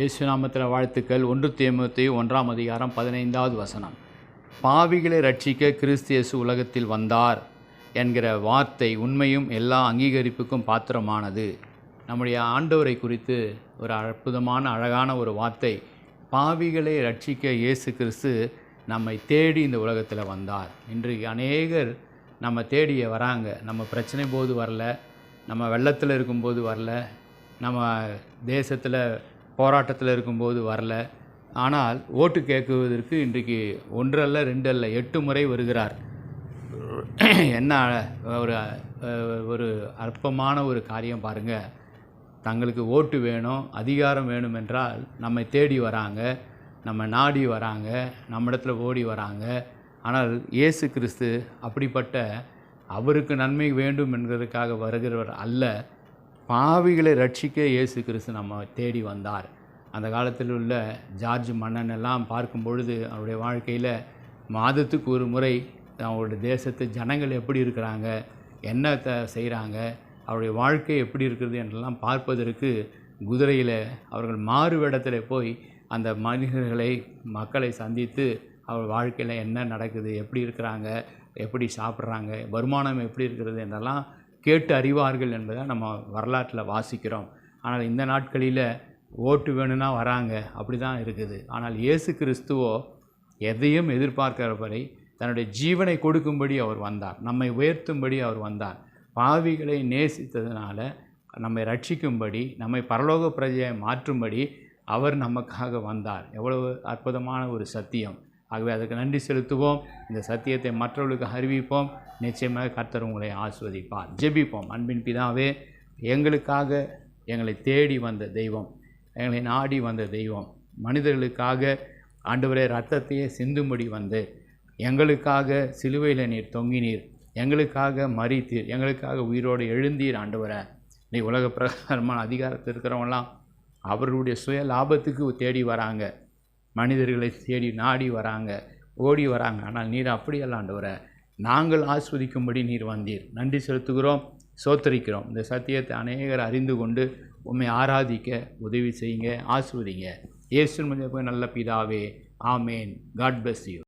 இயேசு நாமத்தில் வாழ்த்துக்கள். 1 தீமோத்தேயு 1ஆம் அதிகாரம் 15வது வசனம். பாவிகளை ரட்சிக்க கிறிஸ்து இயேசு உலகத்தில் வந்தார் என்கிற வார்த்தை உண்மையும் எல்லா அங்கீகரிப்புக்கும் பாத்திரமானது. நம்முடைய ஆண்டவரை குறித்து ஒரு அற்புதமான அழகான ஒரு வார்த்தை. பாவிகளை ரட்சிக்க இயேசு கிறிஸ்து நம்மை தேடி இந்த உலகத்தில் வந்தார். இன்றைக்கு அநேகர் நம்ம தேடிய வராங்க. நம்ம பிரச்சனை போது வரல, நம்ம வெள்ளத்தில் இருக்கும்போது வரல, நம்ம தேசத்தில் போராட்டத்தில் இருக்கும்போது வரல. ஆனால் ஓட்டு கேட்குவதற்கு இன்றைக்கு 1 அல்ல 2 அல்ல 8 முறை வருகிறார். என்ன ஒரு அற்பமான ஒரு காரியம் பாருங்கள். தங்களுக்கு ஓட்டு வேணும், அதிகாரம் வேணும் என்றால் நம்மை தேடி வராங்க, நம்ம நாடி வராங்க, நம்மிடத்தில் ஓடி வராங்க. ஆனால் இயேசு கிறிஸ்து அப்படிப்பட்ட அவருக்கு நன்மை வேண்டும் என்கிறதுக்காக வருகிறவர் அல்ல. பாவிகளை ரட்சிக்க இயேசு கிறிஸ்து நம்ம தேடி வந்தார். அந்த காலத்தில் உள்ள ஜார்ஜ் மன்னன் எல்லாம் பார்க்கும் பொழுது அவருடைய வாழ்க்கையில் மாதத்துக்கு ஒரு முறை அவருடைய தேசத்து ஜனங்கள் எப்படி இருக்கிறாங்க, என்ன செய்கிறாங்க, அவருடைய வாழ்க்கை எப்படி இருக்கிறது என்றெல்லாம் பார்ப்பதற்கு குதிரையில் அவர்கள் மாறு வேடத்தில் போய் அந்த மக்களை சந்தித்து அவர் வாழ்க்கையில் என்ன நடக்குது, எப்படி இருக்கிறாங்க, எப்படி சாப்பிட்றாங்க, வருமானம் எப்படி இருக்கிறது என்றெல்லாம் கேட்டு அறிவார்கள் என்பதை நம்ம வரலாற்றில் வாசிக்கிறோம். ஆனால் இந்த நாட்களில் ஓட்டு வேணும்னா வராங்க, அப்படி தான் இருக்குது. ஆனால் இயேசு கிறிஸ்துவோ எதையும் எதிர்பார்க்கிறவரை தன்னுடைய ஜீவனை கொடுக்கும்படி அவர் வந்தார், நம்மை உயர்த்தும்படி அவர் வந்தார். பாவிகளை நேசித்ததுனால நம்மை ரட்சிக்கும்படி, நம்மை பரலோக பிரஜையை மாற்றும்படி அவர் நமக்காக வந்தார். எவ்வளவு அற்புதமான ஒரு சத்தியம். ஆகவே அதுக்கு நன்றி செலுத்துவோம். இந்த சத்தியத்தை மற்றவர்களுக்கு அறிவிப்போம். நிச்சயமாக கர்த்தர் உங்களை ஆசீர்வதிப்பார். ஜெபிப்போம். அன்பின் பிதாவே, எங்களுக்காக எங்களை தேடி வந்த தெய்வம், எங்களை நாடி வந்த தெய்வம், மனிதர்களுக்காக ஆண்டவரே இரத்தத்தையே சிந்தும்படி வந்து எங்களுக்காக சிலுவையில் நீர் தொங்கினீர், எங்களுக்காக மரித்தீர், எங்களுக்காக உயிரோடு எழுந்தீர். ஆண்டவரை நீ உலக பிரகாரமான அதிகாரத்தில் இருக்கிறவங்களாம் அவர்களுடைய சுய லாபத்துக்கு தேடி வராங்க, மனிதர்களை தேடி நாடி வராங்க, ஓடி வராங்க. ஆனால் நீர் அப்படியல்ல ஆண்டவரை, நாங்கள் ஆஸ்வதிக்கும்படி நீர் வந்தீர். நன்றி செலுத்துகிறோம், சோத்தரிக்கிறோம். இந்த சத்தியத்தை அநேகர் அறிந்து கொண்டு உம்மை ஆராதிக்க உதவி செய்யுங்க, ஆஸ்வதிங்க. இயேசுவின் மூலமாக நல்ல பிதாவே, ஆமேன். God bless you.